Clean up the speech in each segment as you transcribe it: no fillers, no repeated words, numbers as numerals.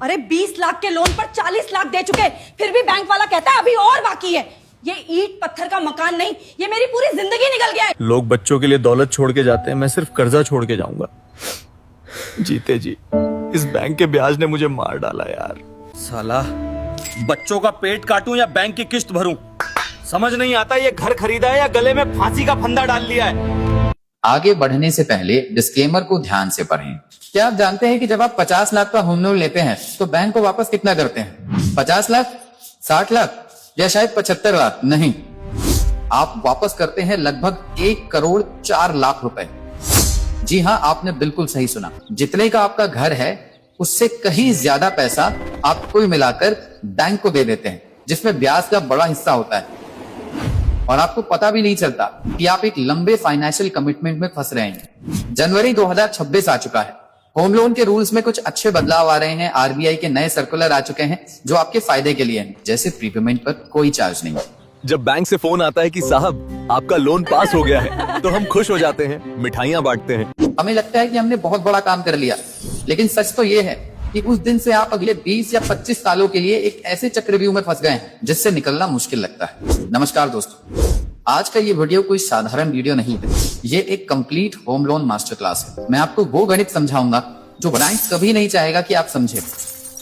अरे 20 लाख के लोन पर 40 लाख दे चुके, फिर भी बैंक वाला कहता है अभी और बाकी है। ये ईंट पत्थर का मकान नहीं, ये मेरी पूरी जिंदगी निकल गया है। लोग बच्चों के लिए दौलत छोड़ के जाते हैं, मैं सिर्फ कर्जा छोड़ के जाऊंगा। जीते जी इस बैंक के ब्याज ने मुझे मार डाला यार। साला बच्चों का पेट काटूं या बैंक की किस्त भरूं, समझ नहीं आता। ये घर खरीदा है या गले में फांसी का फंदा डाल लिया है। आगे बढ़ने से पहले डिस्क्लेमर को ध्यान से पढ़ें। क्या आप जानते हैं कि जब आप 50 लाख का होम लोन लेते हैं तो बैंक को वापस कितना करते हैं? 50 लाख, 60 लाख या शायद 75 लाख? नहीं, आप वापस करते हैं लगभग 1 करोड़ 4 लाख रुपए। जी हाँ, आपने बिल्कुल सही सुना। जितने का आपका घर है उससे कहीं ज्यादा पैसा आप कुल मिलाकर बैंक को दे देते हैं, जिसमें ब्याज का बड़ा हिस्सा होता है और आपको पता भी नहीं चलता कि आप एक लंबे फाइनेंशियल कमिटमेंट में फंस रहे हैं। जनवरी 2026 आ चुका है। होम लोन के रूल्स में कुछ अच्छे बदलाव आ रहे हैं। आरबीआई के नए सर्कुलर आ चुके हैं जो आपके फायदे के लिए हैं, जैसे प्रीपेमेंट पर कोई चार्ज नहीं। जब बैंक से फोन आता है कि साहब आपका लोन पास हो गया है तो हम खुश हो जाते हैं, मिठाइयाँ बांटते हैं। हमें लगता है कि हमने बहुत बड़ा काम कर लिया, लेकिन सच तो ये है कि उस दिन से आप अगले 20 या 25 सालों के लिए एक ऐसे चक्रव्यूह में फंस गए हैं जिससे निकलना मुश्किल लगता है। नमस्कार दोस्तों, आज का ये वीडियो कोई साधारण वीडियो नहीं है। ये एक complete home loan master class है। मैं आपको वो गणित समझाऊंगा जो बैंक कभी नहीं चाहेगा कि आप समझे,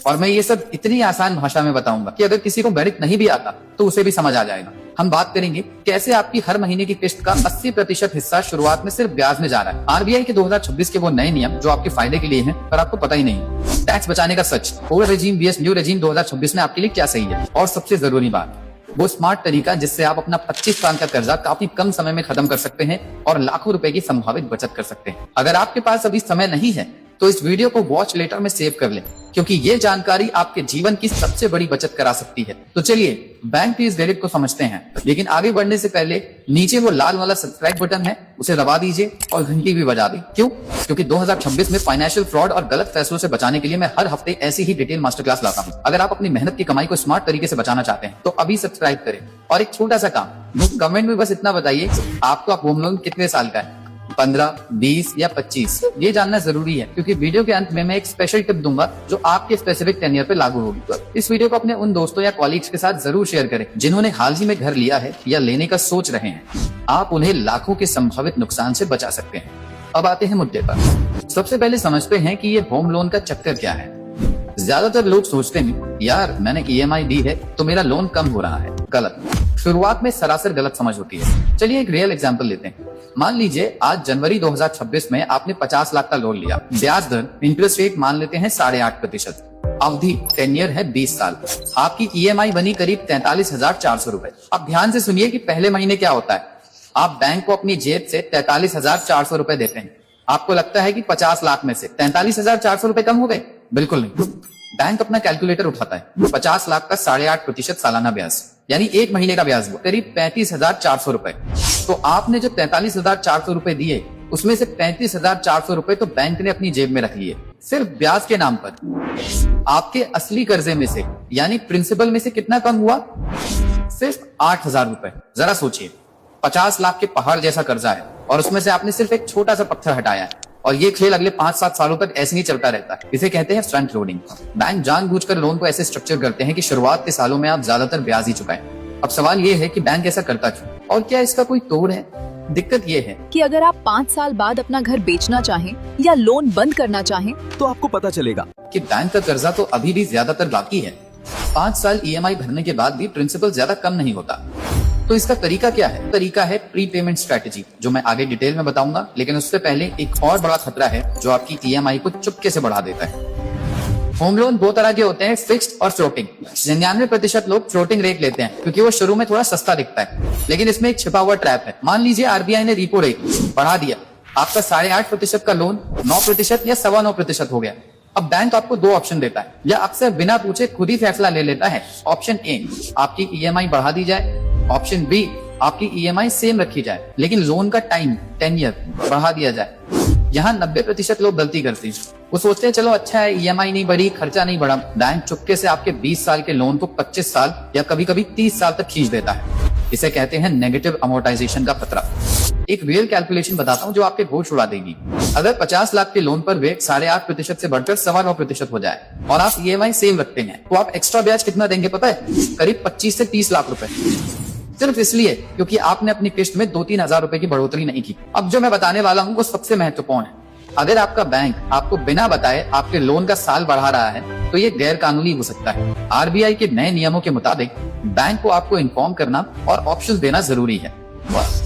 और मैं ये सब इतनी आसान भाषा में बताऊंगा कि अगर किसी को गणित नहीं भी आता तो उसे भी समझ आ जाएगा। हम बात करेंगे कैसे आपकी हर महीने की किस्त का 80% हिस्सा शुरुआत में सिर्फ ब्याज में जा रहा है। आरबीआई के 2026 के वो नए नियम जो आपके फायदे के लिए हैं पर आपको पता ही नहीं। टैक्स बचाने का सच, old regime vs new regime 2026 में आपके लिए क्या सही है, और सबसे जरूरी बात, वो स्मार्ट तरीका जिससे आप अपना 25 साल का कर्जा काफी कम समय में खत्म कर सकते हैं और लाखों रुपए की संभावित बचत कर सकते हैं। अगर आपके पास अभी समय नहीं है तो इस वीडियो को वॉच लेटर में सेव कर लें, क्योंकि ये जानकारी आपके जीवन की सबसे बड़ी बचत करा सकती है। तो चलिए बैंक की इस गणित को समझते हैं, लेकिन आगे बढ़ने से पहले नीचे वो लाल वाला सब्सक्राइब बटन है उसे दबा दीजिए और घंटी भी बजा दें। क्यों? क्योंकि 2026 में फाइनेंशियल फ्रॉड और गलत फैसलों से बचाने के लिए मैं हर हफ्ते ऐसी ही डिटेल मास्टर क्लास लाता हूँ। अगर आप अपनी मेहनत की कमाई को स्मार्ट तरीके से बचाना चाहते हैं तो अभी सब्सक्राइब करें। और एक छोटा सा काम, कमेंट में बस इतना बताइए आपको होम लोन कितने साल का है, 15, 20 या 25? ये जानना जरूरी है, क्योंकि वीडियो के अंत में मैं एक स्पेशल टिप दूंगा जो आपके स्पेसिफिक टेन्योर पे लागू होगी। तो इस वीडियो को अपने उन दोस्तों या कॉलीग्स के साथ जरूर शेयर करें जिन्होंने हाल ही में घर लिया है या लेने का सोच रहे हैं। आप उन्हें लाखों के संभावित नुकसान से बचा सकते हैं। अब आते हैं मुद्दे पर। सबसे पहले समझते हैं कि ये होम लोन का चक्कर क्या है। ज्यादातर लोग सोचते हैं यार मैंने ईएमआई दी है तो मेरा लोन कम हो रहा है। गलत। शुरुआत में सरासर गलत समझ होती है। चलिए एक रियल एग्जांपल लेते हैं। मान लीजिए आज जनवरी 2026 में आपने 50 लाख का लोन लिया। ब्याज दर, इंटरेस्ट रेट मान लेते हैं 8.5%। अवधि 10 ईयर है 20 साल। आपकी ईएमआई बनी करीब 43,400 रुपए। अब ध्यान से सुनिए कि पहले महीने क्या होता है। आप बैंक को अपनी जेब से 43,400 रुपए देते हैं। आपको लगता है कि 50 लाख में से 43,400 रुपए कम हो गए? बिल्कुल नहीं। बैंक अपना कैलकुलेटर उठाता है। 50 लाख का 8.5% सालाना ब्याज, यानी एक महीने का ब्याज हुआ करीब 35,400 रुपए। तो आपने जो 43,400 रुपए दिए उसमें से 35,400 रुपए तो बैंक ने अपनी जेब में रख लिए सिर्फ ब्याज के नाम पर। आपके असली कर्जे में से यानी प्रिंसिपल में से कितना कम हुआ? सिर्फ 8,000 रुपए। जरा सोचिए, 50 लाख के पहाड़ जैसा कर्जा है और उसमें से आपने सिर्फ एक छोटा सा पत्थर हटाया है, और ये खेल अगले 5-7 सालों तक ऐसे ही चलता रहता है। इसे कहते हैं फ्रंट लोडिंग। बैंक जानबूझकर लोन को ऐसे स्ट्रक्चर करते हैं कि शुरुआत के सालों में आप ज्यादातर ब्याज ही चुकाएं। अब सवाल ये है कि बैंक ऐसा करता क्यों, और क्या इसका कोई तोड़ है? दिक्कत ये है कि अगर आप 5 साल बाद अपना घर बेचना चाहें या लोन बंद करना चाहें तो आपको पता चलेगा कि बैंक का कर्जा तो अभी भी ज्यादातर बाकी है। 5 साल ईएमआई भरने के बाद भी प्रिंसिपल ज्यादा कम नहीं होता। तो इसका तरीका क्या है? तरीका है प्री पेमेंट स्ट्रेटेजी, जो मैं आगे डिटेल में बताऊंगा। लेकिन उससे पहले एक और बड़ा खतरा है जो आपकी ईएमआई को चुपके से बढ़ा देता है। होम लोन 2 तरह के होते हैं, फिक्स्ड और फ्लोटिंग। 99% लोग फ्लोटिंग रेट लेते हैं क्योंकि वो शुरू में थोड़ा सस्ता दिखता है, लेकिन इसमें एक छिपा हुआ ट्रैप है। मान लीजिए आरबीआई ने रेपो रेट बढ़ा दिया, आपका 8.5% का लोन 9% या 9.25% हो गया। अब बैंक आपको 2 ऑप्शन देता है, या अक्सर बिना पूछे खुद ही फैसला ले लेता है। ऑप्शन ए, आपकी ईएमआई बढ़ा दी जाए। ऑप्शन बी, आपकी ईएमआई सेम रखी जाए लेकिन लोन का टाइम 10 ईयर बढ़ा दिया जाए। यहाँ 90% लोग गलती करते हैं। वो सोचते हैं चलो अच्छा है, ईएमआई नहीं बढ़ी, खर्चा नहीं बढ़ा। बैंक चुपके से आपके 20 साल के लोन को 25 साल या कभी कभी 30 साल तक खींच देता है। इसे कहते हैं नेगेटिव अमोर्टाइजेशन का खतरा। एक रियल कैलकुलेशन बताता हूँ जो आपके होश उड़ा देगी। अगर 50 लाख के लोन पर वे 8.5% से बढ़कर 9.25% हो जाए और आप EMI सेम रखते हैं, तो आप एक्स्ट्रा ब्याज कितना देंगे पता है? करीब 25 से 30 लाख रुपए, सिर्फ इसलिए क्योंकि आपने अपनी किस्त में 2-3 हजार रुपए की बढ़ोतरी नहीं की। अब जो मैं बताने वाला हूँ वो सबसे महत्वपूर्ण है। अगर आपका बैंक आपको बिना बताए आपके लोन का साल बढ़ा रहा है तो ये गैर कानूनी हो सकता है। RBI के नए नियमों के मुताबिक बैंक को आपको इन्फॉर्म करना और ऑप्शन देना जरूरी है।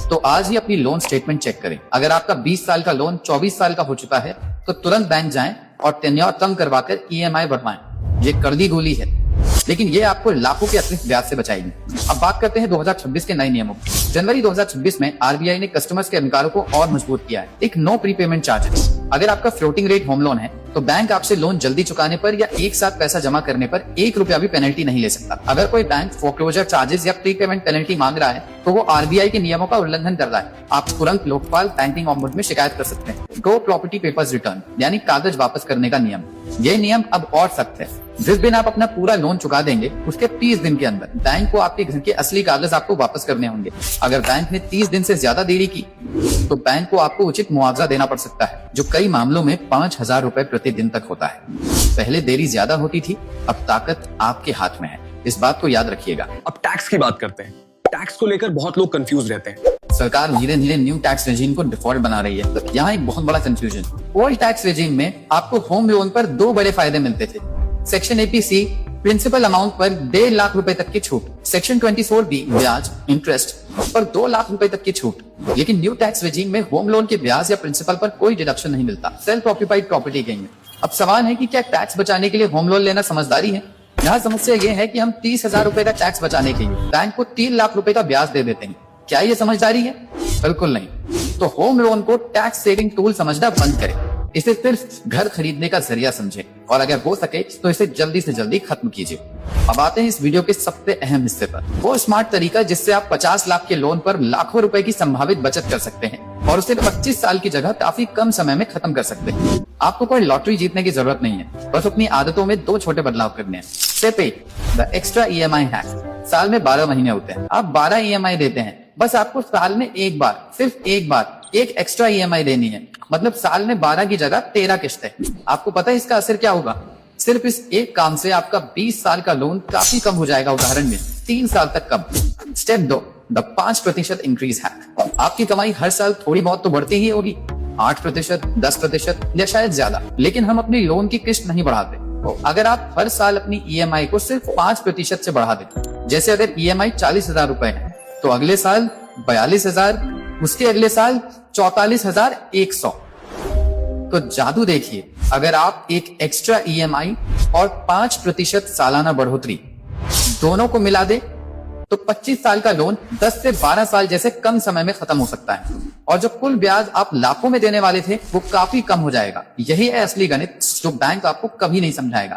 तो आज ही अपनी लोन स्टेटमेंट चेक करें। अगर आपका 20 साल का लोन 24 साल का हो चुका है तो तुरंत बैंक जाएं और टेन्योर कम करवाकर EMI बढ़वाएं। ये कड़वी गोली है, लेकिन ये आपको लाखों के अतिरिक्त ब्याज से बचाएगी। अब बात करते हैं 2026 के नए नियमों की। जनवरी 2026 में RBI ने कस्टमर्स के अधिकारों को और मजबूत किया है। एक नो प्रीपेमेंट चार्जेस। अगर आपका फ्लोटिंग रेट होम लोन है तो बैंक आपसे लोन जल्दी चुकाने पर या एक साथ पैसा जमा करने पर 1 रुपया भी पेनल्टी नहीं ले सकता। अगर कोई बैंक फोरक्लोजर चार्जेस या प्रीपेमेंट पेनल्टी मांग रहा है तो वो RBI के नियमों का उल्लंघन कर रहा है। आप तुरंत लोकपाल बैंकिंग ऑम्बुड में शिकायत कर सकते हैं। गो प्रॉपर्टी पेपर्स रिटर्न यानी कागज वापस करने का नियम, ये नियम अब और सख्त है। जिस दिन आप अपना पूरा लोन चुका देंगे उसके 30 दिन के अंदर बैंक को आपके घर के असली कागज आपको वापस करने होंगे। अगर बैंक ने 30 दिन से ज्यादा देरी की तो बैंक को आपको उचित मुआवजा देना पड़ सकता है, जो कई मामलों में 5,000 रुपए प्रति दिन तक होता है। पहले देरी ज्यादा होती थी, अब ताकत आपके हाथ में है। इस बात को याद रखिएगा। अब टैक्स की बात करते हैं। टैक्स को लेकर बहुत लोग कंफ्यूज रहते हैं। सरकार धीरे धीरे न्यू टैक्स रेजिम को डिफॉल्ट बना रही है। तो यहाँ एक बहुत बड़ा कंफ्यूजन। ओल्ड टैक्स रेजिम में आपको होम लोन पर 2 बड़े फायदे मिलते थे। सेक्शन APC प्रिंसिपल अमाउंट पर 1.5 लाख रुपए तक की छूट, सेक्शन 24B ब्याज इंटरेस्ट पर 2 लाख रुपए तक की छूट। लेकिन न्यू टैक्स रेजिम में होम लोन के ब्याज या प्रिंसिपल पर कोई डिडक्शन नहीं मिलता। सेल्फ ऑक्यूपाइड प्रॉपर्टी गेन में अब सवाल है कि क्या टैक्स बचाने के लिए होम लोन लेना समझदारी है? यहाँ समस्या ये है कि हम 30,000 रुपए का टैक्स बचाने के लिए बैंक को 3 लाख रुपए का ब्याज दे देते हैं। क्या ये समझदारी है? बिल्कुल नहीं। तो होम लोन को टैक्स सेविंग टूल समझना बंद करें। इसे सिर्फ घर खरीदने का जरिया समझे और अगर हो सके तो इसे जल्दी से जल्दी खत्म कीजिए। अब आते हैं इस वीडियो के सबसे अहम हिस्से पर, वो स्मार्ट तरीका जिससे आप 50 लाख के लोन पर लाखों रुपए की संभावित बचत कर सकते हैं और उसे 25 साल की जगह काफी कम समय में खत्म कर सकते हैं। आपको कोई लॉटरी जीतने की जरूरत नहीं है, बस अपनी आदतों में 2 छोटे बदलाव करने हैं। Step 8, the extra EMI hack. साल में 12 महीने होते हैं, आप 12 EMI देते हैं। बस आपको साल में एक बार, सिर्फ एक बार एक एक्स्ट्रा EMI देनी है। मतलब साल में 12 की जगह 13 किश्तें। आपको पता है इसका असर क्या होगा? सिर्फ इस एक काम से आपका 20 साल का लोन काफी कम हो जाएगा, उदाहरण में 3 साल तक कम। Step 2, the 5% increase hack. आपकी कमाई हर साल थोड़ी बहुत तो बढ़ती ही होगी, 8%, 10% या शायद ज्यादा, लेकिन हम अपनी लोन की किस्त नहीं बढ़ाते। अगर आप हर साल अपनी EMI को सिर्फ 5% से बढ़ा दें, जैसे अगर EMI 40,000 रुपए है तो अगले साल 42,000, उसके अगले साल 44,100। तो जादू देखिए, अगर आप एक एक्स्ट्रा EMI और 5% सालाना बढ़ोतरी दोनों को मिला दे तो 25 साल का लोन 10 से 12 साल जैसे कम समय में खत्म हो सकता है और जो कुल ब्याज आप लाखों में देने वाले थे वो काफी कम हो जाएगा। यही है असली गणित जो बैंक आपको कभी नहीं समझाएगा।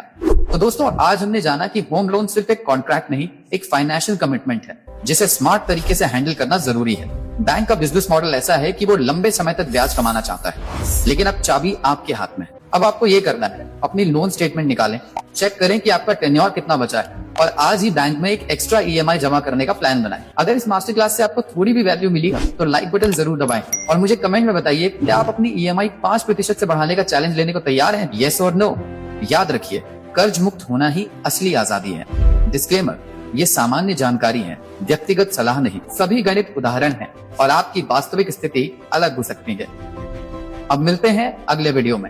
तो दोस्तों, आज हमने जाना कि होम लोन सिर्फ एक कॉन्ट्रैक्ट नहीं, एक फाइनेंशियल कमिटमेंट है जिसे स्मार्ट तरीके से हैंडल करना जरूरी है। बैंक का बिजनेस मॉडल ऐसा है कि वो लंबे समय तक ब्याज कमाना चाहता है, लेकिन अब चाबी आपके हाथ में है। अब आपको ये करना है, अपनी लोन स्टेटमेंट निकालें, चेक करें कि आपका टेन्योर कितना बचा है और आज ही बैंक में एक एक्स्ट्रा EMI जमा करने का प्लान बनाएं। अगर इस मास्टर क्लास से आपको थोड़ी भी वैल्यू मिली तो लाइक बटन जरूर दबाएं और मुझे कमेंट में बताइए क्या आप अपनी EMI 5% से बढ़ाने का चैलेंज लेने को तैयार हैं? येस और नो? याद रखिए, कर्ज मुक्त होना ही असली आजादी है। डिस्क्लेमर, ये सामान्य जानकारी है, व्यक्तिगत सलाह नहीं। सभी गणित उदाहरण हैं और आपकी वास्तविक स्थिति अलग हो सकती है। अब मिलते हैं अगले वीडियो में।